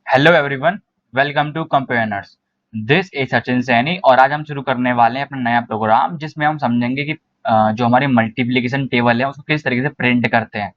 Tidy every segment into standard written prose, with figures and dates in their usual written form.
Hello everyone, welcome to compares. This is Sachin Saini और आज हम शुरू करने वाले हैं अपना नया प्रोग्राम जिसमें हम समझेंगे कि जो हमारी मल्टीप्लिकेशन टेबल है उसको किस तरीके से प्रिंट करते हैं।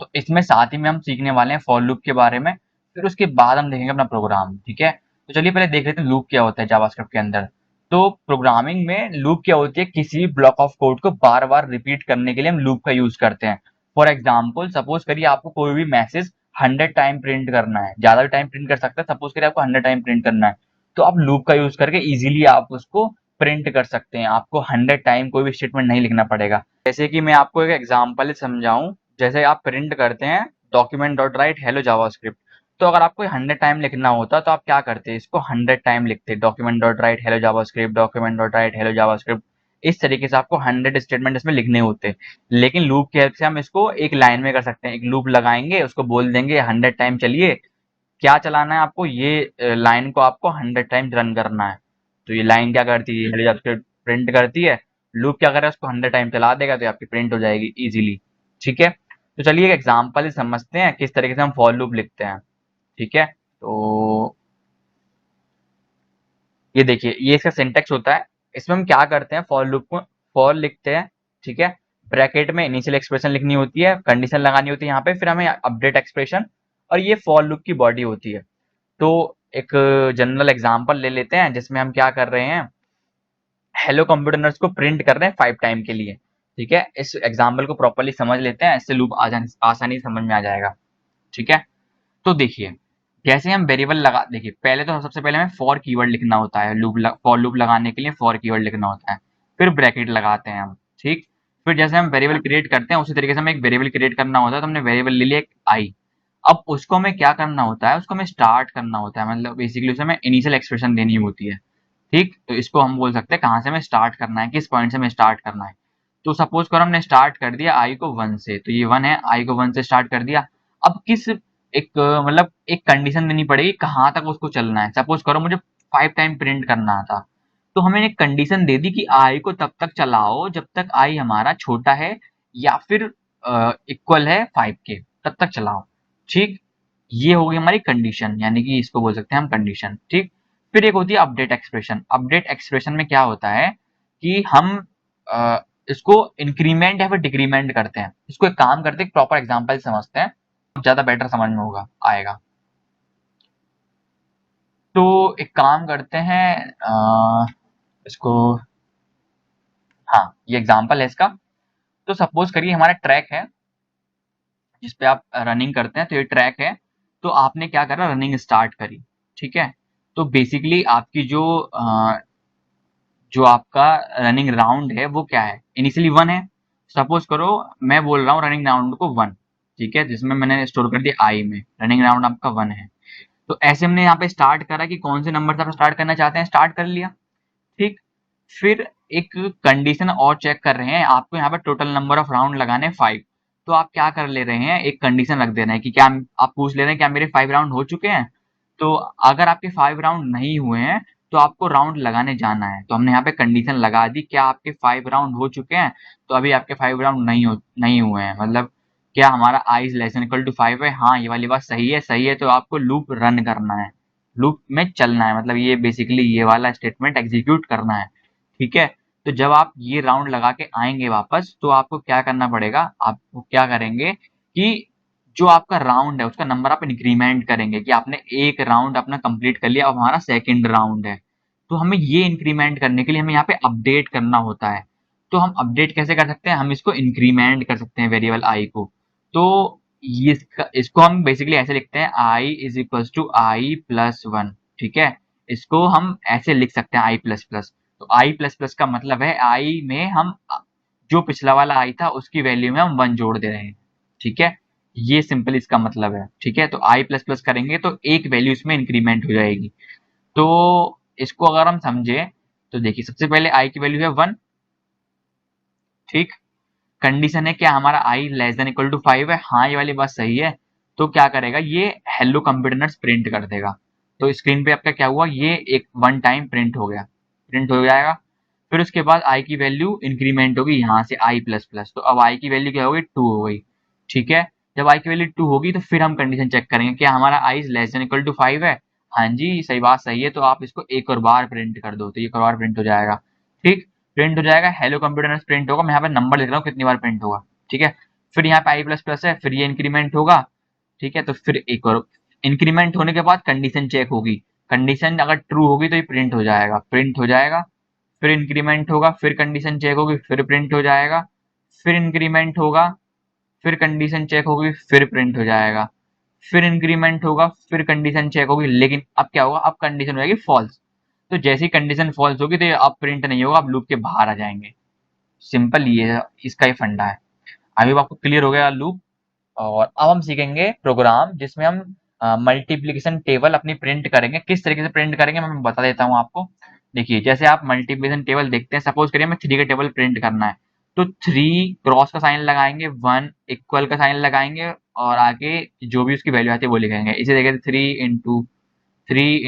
तो इसमें साथ ही में हम सीखने वाले हैं फॉर लूप के बारे में। फिर उसके बाद हम देखेंगे अपना प्रोग्राम। ठीक है, तो चलिए पहले देख लेते हैं लूप क्या होता है जावास्क्रिप्ट के अंदर। तो प्रोग्रामिंग में लूप क्या होती है, किसी भी ब्लॉक ऑफ कोड को बार बार रिपीट करने के लिए हम लूप का यूज करते हैं। फॉर एग्जाम्पल सपोज करिए आपको कोई भी मैसेज 100 टाइम प्रिंट करना है, ज्यादा भी टाइम प्रिंट कर सकते हैं। सपोज करिए आपको 100 टाइम प्रिंट करना है, तो आप लूप का यूज करके इजीली आप उसको प्रिंट कर सकते हैं। आपको 100 टाइम कोई भी स्टेटमेंट नहीं लिखना पड़ेगा। जैसे कि मैं आपको एक एग्जांपल समझाऊं, जैसे आप प्रिंट करते हैं document dot right hello JavaScript. तो अगर आपको 100 टाइम लिखना होता तो आप क्या करते, इसको 100 टाइम लिखते document dot right hello JavaScript, document dot right hello JavaScript. इस तरीके से आपको 100 स्टेटमेंट इसमें लिखने होते। लेकिन लूप की हेल्प से हम इसको एक लाइन में कर सकते हैं। एक लूप लगाएंगे, उसको बोल देंगे 100 टाइम चलिए। क्या चलाना है आपको, ये लाइन को आपको 100 टाइम रन करना है। तो ये लाइन क्या करती है, हेलो जावास्क्रिप्ट प्रिंट करती है। लूप क्या करेगा, उसको 100 टाइम चला देगा तो आपकी प्रिंट हो जाएगी इजीली। ठीक है, तो चलिए एक एग्जांपल समझते हैं किस तरीके से हम फॉर लूप लिखते हैं। ठीक है, तो ये देखिए, ये इसका सिंटेक्स होता है। इसमें हम क्या करते हैं, फॉर लूप को फॉर लिखते हैं। ठीक है, ब्रैकेट में इनिशियल एक्सप्रेशन लिखनी होती है, कंडीशन लगानी होती है यहाँ पे, फिर हमें अपडेट एक्सप्रेशन, और ये फॉर लूप की बॉडी होती है। तो एक जनरल एग्जांपल ले लेते हैं जिसमें हम क्या कर रहे हैं, हेलो कंप्यूटर नर्स को प्रिंट कर रहे हैं 5 टाइम के लिए। ठीक है, इस एग्जांपल को प्रॉपर्ली समझ लेते हैं, इससे लूप आसानी से समझ में आ जाएगा। ठीक है, तो देखिए, जैसे हम वेरिएबल लगा, देखिए पहले तो सबसे पहले हमें फॉर कीवर्ड लिखना होता है। फॉर लूप लगाने के लिए फॉर कीवर्ड लिखना होता है, फिर ब्रैकेट लगाते हैं हम। ठीक, फिर जैसे हम वेरिएबल क्रिएट करते हैं उसी तरीके से हमें एक वेरिएबल क्रिएट करना होता है। तो हमने वेरिएबल ले लिया एक आई। अब उसको हमें क्या करना होता है, उसको हमें स्टार्ट करना होता है, मतलब बेसिकली उसे हमें इनिशियल एक्सप्रेशन देनी होती है। ठीक, तो इसको हम बोल सकते हैं कहाँ से हमें स्टार्ट करना है, किस पॉइंट से हमें स्टार्ट करना है। तो सपोज करो हमने स्टार्ट कर दिया आई को 1 से, तो ये 1 है, आई को 1 से स्टार्ट कर दिया। अब किस एक मतलब एक कंडीशन देनी पड़ेगी कहाँ तक उसको चलना है। सपोज करो मुझे 5 टाइम प्रिंट करना था, तो हमें एक कंडीशन दे दी कि आई को तब तक चलाओ जब तक आई हमारा छोटा है या फिर इक्वल है 5 के, तब तक चलाओ। ठीक, ये हो गई हमारी कंडीशन, यानी कि इसको बोल सकते हैं हम कंडीशन। ठीक, फिर एक होती है अपडेट एक्सप्रेशन। अपडेट एक्सप्रेशन में क्या होता है कि हम अ, इसको इंक्रीमेंट या फिर डिक्रीमेंट करते हैं। इसको एक काम करते हैं, प्रॉपर एग्जांपल समझते हैं, ज्यादा बेटर समझ में होगा आएगा। तो एक काम करते हैं, इसको, हाँ ये एग्जांपल है इसका। तो सपोज करिए हमारा ट्रैक है जिस पे आप रनिंग करते हैं, तो ये ट्रैक है। तो आपने क्या करा, रनिंग स्टार्ट करी। ठीक है, तो बेसिकली आपकी जो आपका रनिंग राउंड है वो क्या है, इनिशियली 1 है। सपोज करो मैं बोल रहा हूँ रनिंग राउंड को 1। ठीक है, जिसमें मैंने स्टोर कर दिया आई में, रनिंग राउंड आपका 1 है। तो ऐसे हमने यहाँ पे स्टार्ट करा कि कौन से नंबर से आप स्टार्ट करना चाहते हैं, स्टार्ट कर लिया। ठीक, फिर एक कंडीशन और चेक कर रहे हैं, आपको यहाँ पे टोटल नंबर ऑफ राउंड लगाने 5। तो आप क्या कर ले रहे हैं, एक कंडीशन रख दे रहे हैं कि क्या, आप पूछ ले रहे हैं क्या मेरे 5 राउंड हो चुके हैं। तो अगर आपके 5 राउंड नहीं हुए हैं तो आपको राउंड लगाने जाना है। तो हमने यहाँ पे कंडीशन लगा दी, क्या आपके 5 राउंड हो चुके हैं। तो अभी आपके 5 राउंड नहीं हुए हैं, मतलब क्या हमारा I is less equal to 5 है। हाँ ये वाली बात सही है, सही है, तो आपको लूप रन करना है, लूप में चलना है, मतलब ये बेसिकली ये वाला स्टेटमेंट एग्जीक्यूट करना है। ठीक है, तो जब आप ये राउंड लगा के आएंगे वापस, तो आपको क्या करना पड़ेगा, आपको क्या करेंगे कि जो आपका राउंड है उसका नंबर आप इंक्रीमेंट करेंगे कि आपने एक राउंड अपना कंप्लीट कर लिया, अब हमारा सेकंड राउंड है। तो हमें ये इंक्रीमेंट करने के लिए हमें यहाँ पे अपडेट करना होता है। तो हम अपडेट कैसे कर सकते हैं, हम इसको इंक्रीमेंट कर सकते हैं वेरिएबल आई को। तो ये इसको हम बेसिकली ऐसे लिखते हैं, I is equal to I plus 1। ठीक है, इसको हम ऐसे लिख सकते हैं आई प्लस प्लस। तो आई प्लस प्लस का मतलब है आई में हम जो पिछला वाला आई था उसकी वैल्यू में हम 1 जोड़ दे रहे हैं। ठीक है, ये सिंपल इसका मतलब है। ठीक है, तो आई प्लस प्लस करेंगे तो एक वैल्यू इसमें इंक्रीमेंट हो जाएगी। तो इसको अगर हम समझे, तो देखिए सबसे पहले आई की वैल्यू है 1। ठीक, कंडीशन है क्या, हमारा आई लेस देन इक्वल टू 5 है। हाँ ये वाली बात सही है। तो क्या करेगा, ये हेलो कंप्यूटर प्रिंट कर देगा। तो स्क्रीन पे आपका क्या हुआ, ये एक 1 टाइम प्रिंट हो गया, प्रिंट हो जाएगा। फिर उसके बाद आई की वैल्यू इंक्रीमेंट होगी यहाँ से आई प्लस प्लस, तो अब आई की वैल्यू क्या हो गई, 2 हो गई। ठीक है, जब आई की वैल्यू 2 होगी तो फिर हम कंडीशन चेक करेंगे क्या हमारा I is less than equal to 5 है। हाँ जी, सही बात सही है, तो आप इसको एक और बार प्रिंट कर दो, तो एक और बार प्रिंट हो जाएगा। ठीक, प्रिंट हो जाएगा, हेलो कंप्यूटर प्रिंट होगा। मैं यहाँ पे नंबर लिख रहा हूँ कितनी बार प्रिंट होगा। ठीक है, फिर यहाँ पे आई प्लस प्लस है, फिर ये इंक्रीमेंट होगा। ठीक है, तो फिर एक और इंक्रीमेंट होने के बाद कंडीशन चेक होगी, कंडीशन अगर ट्रू होगी तो ये प्रिंट हो जाएगा, प्रिंट हो जाएगा। फिर इंक्रीमेंट होगा, फिर कंडीशन चेक होगी, फिर प्रिंट हो जाएगा। फिर इंक्रीमेंट होगा, फिर कंडीशन चेक होगी, फिर प्रिंट हो जाएगा। फिर इंक्रीमेंट होगा, फिर कंडीशन चेक होगी, लेकिन अब क्या होगा, अब कंडीशन हो जाएगी फॉल्स। तो जैसे ही कंडीशन फॉल्स होगी तो ये अब प्रिंट नहीं होगा, अब लूप के बाहर आ जाएंगे। सिंपल ये इसका ही फंडा है। अभी आपको क्लियर हो गया लूप। और अब हम सीखेंगे प्रोग्राम जिसमें हम मल्टीप्लिकेशन टेबल अपनी प्रिंट करेंगे। किस तरीके से प्रिंट करेंगे मैं बता देता हूँ आपको। देखिए, जैसे आप मल्टीप्लिकेशन टेबल देखते हैं, सपोज करिए हमें 3 का टेबल प्रिंट करना है, तो 3 क्रॉस का साइन लगाएंगे, 1 इक्वल का साइन लगाएंगे, और आगे जो भी उसकी वैल्यू आती है वो लिखेंगे। इसे देखिए, 3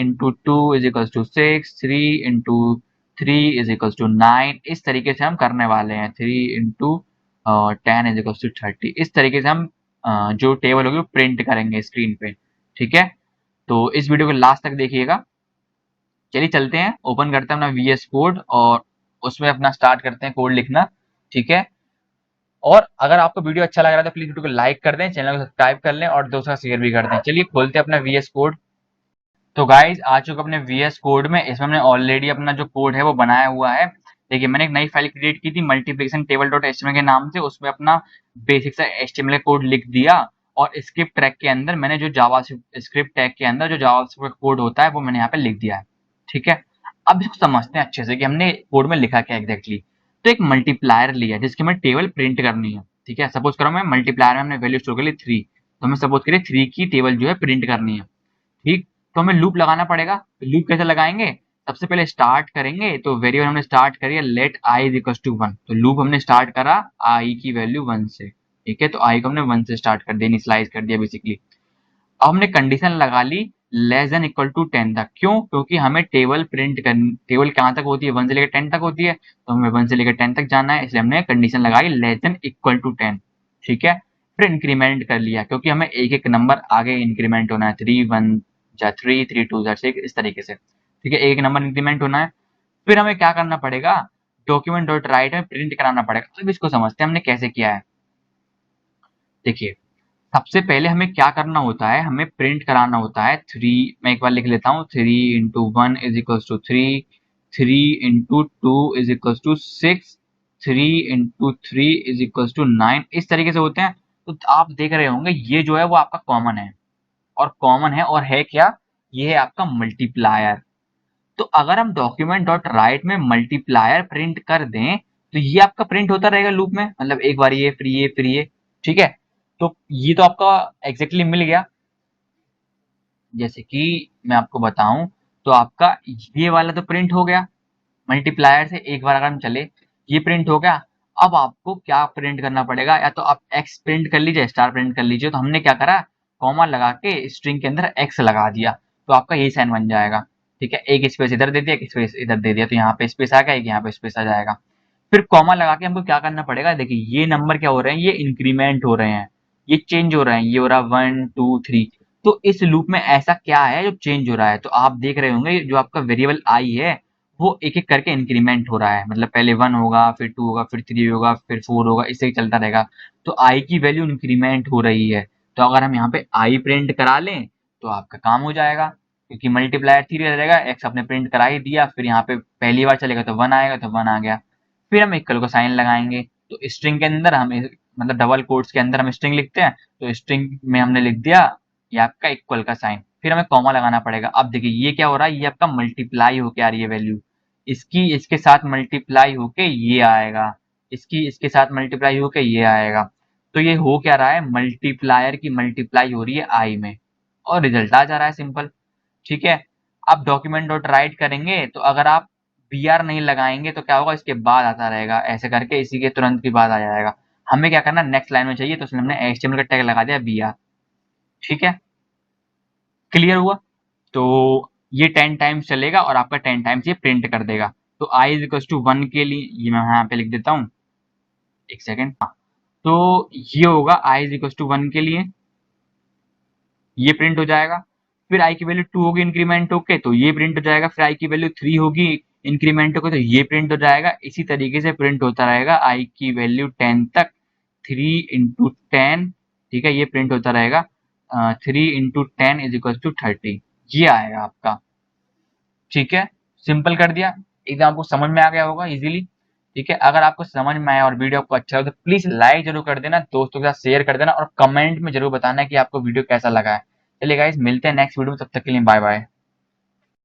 into 2 is equal to 6, 3 into 3 is equal to 9। इस तरीके से हम करने वाले हैं। 3 इंटू 10 इज इक्वल टू 30। इस तरीके से हम जो टेबल होगी वो प्रिंट करेंगे स्क्रीन पे। ठीक है, तो इस वीडियो को लास्ट तक देखिएगा। चलिए चलते हैं, ओपन करते हैं अपना VS कोड और उसमें अपना स्टार्ट करते हैं कोड लिखना। ठीक है, और अगर आपको वीडियो अच्छा लग रहा है तो प्लीज वीडियो को लाइक कर दें, चैनल को सब्सक्राइब कर लें और दोस्तों का शेयर भी कर दें। चलिए खोलते हैं अपना VS कोड। तो गाइज आ चुका अपने VS कोड में। इसमें हमने ऑलरेडी अपना जो कोड है वो बनाया हुआ है। देखिए, मैंने एक नई फाइल क्रिएट की थी मल्टीप्लिकेशन टेबल डॉट एचटीएमएल के नाम से, उसमें अपना बेसिक सा एचटीएमएल कोड लिख दिया, और स्क्रिप्ट ट्रैक के अंदर मैंने जो जावा स्क्रिप्ट टैग के अंदर जो जावा कोड होता है वो मैंने यहाँ पे लिख दिया है। ठीक है, अब इसको समझते हैं अच्छे से कि हमने कोड में लिखा क्या एग्जैक्टली। तो एक मल्टीप्लायर लिया जिसकी हमें टेबल प्रिंट करनी है। ठीक है, सपोज करो मैं मल्टीप्लायर में हमने वैल्यू स्टोर कर ली 3, तो हमें सपोज करिए 3 की टेबल जो है प्रिंट करनी है। ठीक, तो हमें लूप लगाना पड़ेगा। लूप कैसे लगाएंगे, सबसे पहले स्टार्ट करेंगे, तो वेरिएबल हमने स्टार्ट करी है let i is equal to 1, तो लूप हमने स्टार्ट करा आई की वैल्यू 1 से। ठीक है, तो आई को हमने 1 से स्टार्ट कर दिया, इनिशियलाइज कर दिया बेसिकली। अब हमने कंडीशन लगा ली लेस देन इक्वल टू 10 तक। क्यों, क्योंकि हमें टेबल प्रिंट करनी, टेबल कहाँ तक होती है, 1 से लेकर 10 तक होती है, तो हमें 1 से लेकर 10 तक जाना है, इसलिए हमने कंडीशन लगाई लेस देन इक्वल टू 10। ठीक है, फिर इंक्रीमेंट कर लिया क्योंकि हमें एक एक नंबर आगे इंक्रीमेंट होना है, 3 1 जा 3, 3 2 जा 6, इस तरीके से। ठीक है, एक नंबर इंक्रीमेंट होना है। फिर हमें क्या करना पड़ेगा, डॉक्यूमेंट डॉट राइट में प्रिंट कराना पड़ेगा। अब इसको समझते हैं हमने कैसे किया है। देखिए, सबसे पहले हमें क्या करना होता है, हमें प्रिंट कराना होता है 3। मैं एक बार लिख लेता हूँ, 3 into 1 is equal to 3, 3 into 2 is equal to 6, 3 into 3 is equal to 9। इस तरीके से होते हैं। तो आप देख रहे होंगे ये जो है वो आपका कॉमन है, और कॉमन है और है क्या, ये है आपका मल्टीप्लायर। तो अगर हम डॉक्यूमेंट डॉट राइट में मल्टीप्लायर प्रिंट कर दें तो ये आपका प्रिंट होता रहेगा लूप में, मतलब एक बार ये फिर ये फिर ये। ठीक है, तो ये तो आपका एग्जैक्टली मिल गया। जैसे कि मैं आपको बताऊं, तो आपका ये वाला तो प्रिंट हो गया मल्टीप्लायर से, एक बार अगर हम चले ये प्रिंट हो गया। अब आपको क्या प्रिंट करना पड़ेगा, या तो आप एक्स प्रिंट कर लीजिए, स्टार प्रिंट कर लीजिए। तो हमने क्या करा, कॉमा लगा के स्ट्रिंग के अंदर एक्स लगा दिया, तो आपका यही साइन बन जाएगा। ठीक है, एक स्पेस इधर दे दिया, एक स्पेस इधर दे दिया, तो यहाँ पे स्पेस आ गया, एक यहाँ पे स्पेस आ जाएगा। फिर कॉमा लगा के हमको क्या करना पड़ेगा, देखिए ये नंबर क्या हो रहे हैं, ये इंक्रीमेंट हो रहे हैं, ये चेंज हो रहे हैं, ये हो रहा है 1 2 3। तो इस लूप में ऐसा क्या है जो चेंज हो रहा है, तो आप देख रहे होंगे जो आपका वेरिएबल आई है वो एक एक करके इंक्रीमेंट हो रहा है, मतलब पहले 1 होगा, फिर 2 होगा, फिर 3 होगा, फिर 4 होगा, इससे ही चलता रहेगा। तो आई की वैल्यू इंक्रीमेंट हो रही है। तो अगर हम यहाँ पे आई प्रिंट करा लें तो आपका काम हो जाएगा, क्योंकि मल्टीप्लायर 3 रहेगा, एक्स आपने प्रिंट करा ही दिया, फिर यहाँ पे पहली बार चलेगा तो 1 आएगा, तो 1 आ गया। फिर हम इक्वल को साइन लगाएंगे, तो स्ट्रिंग के अंदर हम मतलब डबल कोट्स के अंदर हम स्ट्रिंग लिखते हैं, तो स्ट्रिंग में हमने लिख दिया ये आपका इक्वल का साइन। फिर हमें कॉमा लगाना पड़ेगा। अब देखिए ये क्या हो रहा है, ये आपका मल्टीप्लाई होके आ रही है वैल्यू, इसकी इसके साथ मल्टीप्लाई होके ये आएगा, इसकी इसके साथ मल्टीप्लाई होके ये आएगा। तो ये हो क्या रहा है, मल्टीप्लायर की मल्टीप्लाई हो रही है आई में, और रिजल्ट आ जा रहा है सिंपल। ठीक है, अब डॉक्यूमेंट डॉट राइट करेंगे, तो अगर आप बी आर नहीं लगाएंगे तो क्या होगा, इसके बाद आता रहेगा ऐसे करके, इसी के तुरंत के बाद आ जाएगा। हमें क्या करना, नेक्स्ट लाइन में चाहिए, तो इसलिए हमने एचटीएमएल का टैग लगा दिया बी आर। ठीक है, क्लियर हुआ। तो ये 10 टाइम्स चलेगा और आपका 10 टाइम्स ये प्रिंट कर देगा। तो आई इज इक्वल टू 1 के लिए ये मैं यहाँ पे लिख देता हूँ, एक सेकेंड। तो ये होगा आई इज इक्वल टू 1 के लिए, ये प्रिंट हो जाएगा। फिर आई की वैल्यू 2 होगी इंक्रीमेंट होके, तो ये प्रिंट हो जाएगा। फिर आई की वैल्यू 3 होगी इंक्रीमेंट होके, तो ये प्रिंट हो जाएगा। इसी तरीके से प्रिंट होता रहेगा आई की वैल्यू 10 तक। 3 इंटू 10, ठीक है, ये प्रिंट होता रहेगा। 3 इंटू 10 इज इक्वल टू 30, ये आएगा आपका। ठीक है, सिंपल कर दिया, एकदम आपको समझ में आ गया होगा इजीली। ठीक है, अगर आपको समझ में आया और वीडियो आपको अच्छा लगा तो प्लीज लाइक जरूर कर देना, दोस्तों के साथ शेयर कर देना और कमेंट में जरूर बताना कि आपको वीडियो कैसा लगा है। चलिए गाइस, मिलते हैं नेक्स्ट वीडियो में, तब तक के लिए बाय बाय।